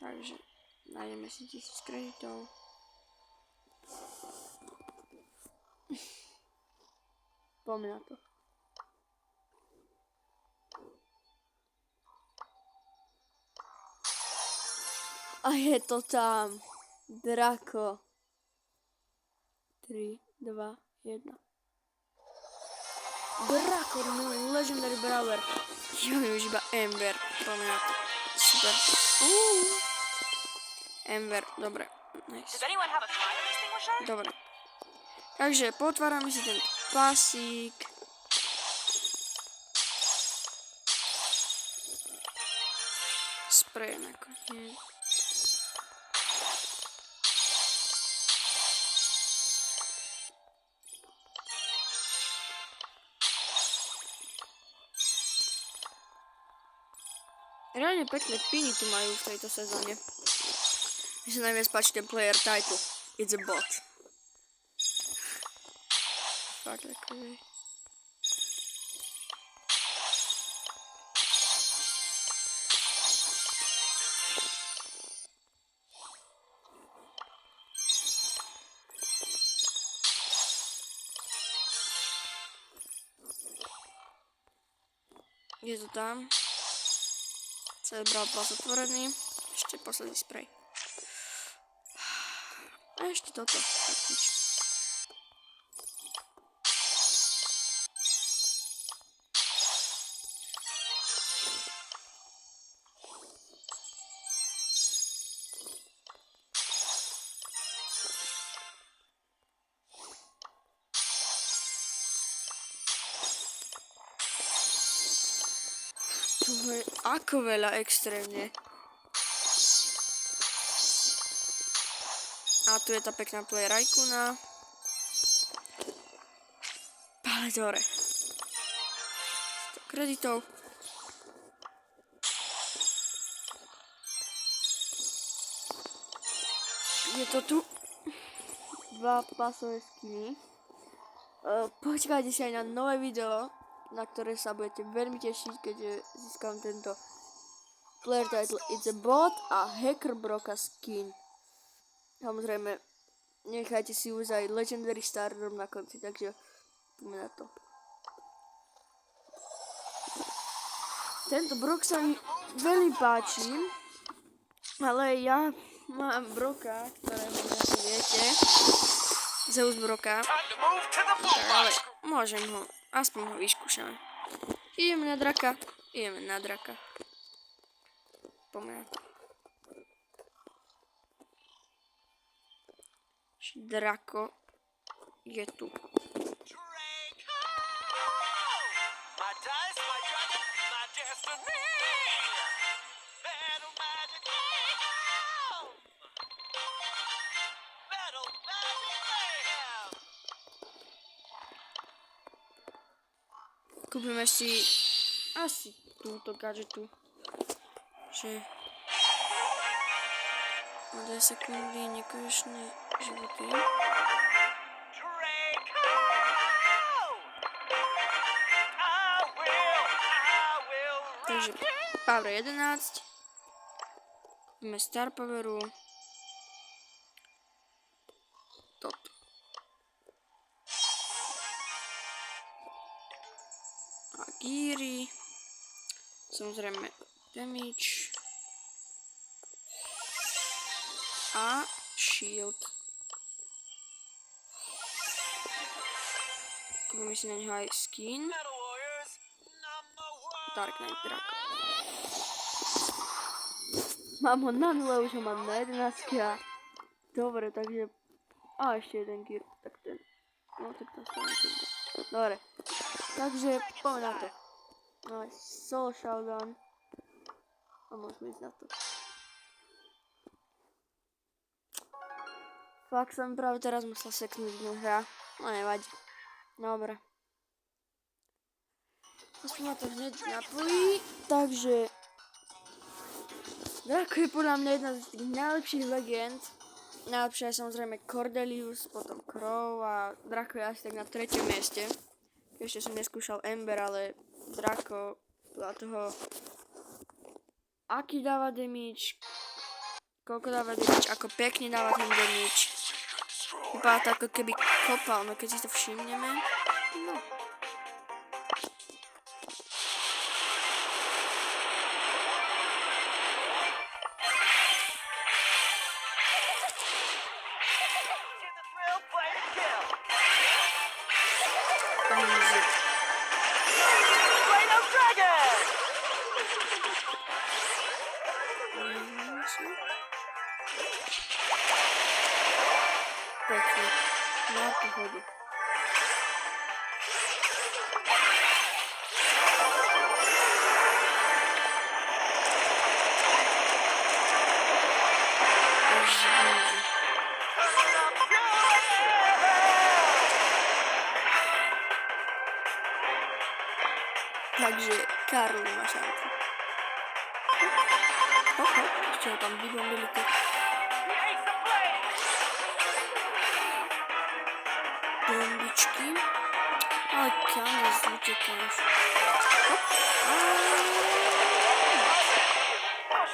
Takže nájdeme si 1000 kreditov. Poďme na to. A je to tam. Drako. 3, 2, 1. Drako, Legendary Brawler. Ja mám už iba Ember. Poďme na to. Super. Ember, dobre. Nice. Dobre. Takže potvárame si ten pasík. Spray nakoniec. Reálne pekné piny tu majú v tejto sezóne. Mne sa najviac páči ten player title. It's a bot. Fakt takový. Je to tam. Celý bral pas otvorený. Ešte posledný spray. A ešte toto. Tak nič. Toho je ako veľa extrémne. A tu je tá pekná play Raikuna. Palec hore. 100 kreditov. Je to tu. 2 pasové skiny. Počkajte si aj na nové video, na ktoré sa budete veľmi tešiť, keď získam tento player title It's a Bot a Hacker Broka skin. Samozrejme, nechajte si už aj Legendary Stardom na konci, takže poďme na to. Tento Brok sa mi veľmi páči, ale ja mám Broka, ktorého asi viete. Zeus Broka. Ale môžem ho, aspoň ho vyskúšame. Ideme na draka, Poďme na to. Drako je tu. Kúpime si asi túto gadžetu, že na 2 sekundy nekonečné životy. Takže Power 11. Kúpime Star Poweru. Toto. A Gíry. Samozrejme damage. A shield. Kúpime si na neho aj skin. Dark Knight Drako. Mám ho na 0, už ho mám na 11. Dobre, takže... A ešte jeden gear, tak ten... No tak to stane tento. Dobre. Takže poďme na to. No Soul Showdown. A môžeme ísť na to. Fakt som práve teraz musel seknúť dnu hra. No nevadí. Dobre. Aspoň ma to hneď napojí. Takže... Drako je podľa mňa jedna z tých najlepších legend. Najlepšia je samozrejme Cordelius, potom Crow a Drako je asi tak na 3. mieste. Ešte som neskúšal Ember, ale Drako podľa toho, aký dáva damage, Koľko dáva damage, ako pekne dáva ten damage. Vypadá to ako keby kopal, no keď si to všimneme. No. Pekne. Na pohodu. Takže Karl má šancu. Ešte ho tam vybombili to. Bombičky. Ale Candace, utekáš.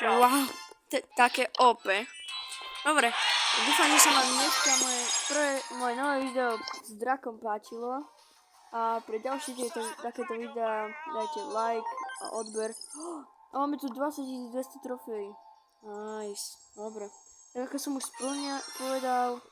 Wow, také OP. Dobre, dúfam, že sa vám dneska moje nové video s drakom páčilo. A pre ďalšie takéto videá dajte like a odber. A máme tu 20 200 trofejí. Nice, dobre. Tak ako som už povedal,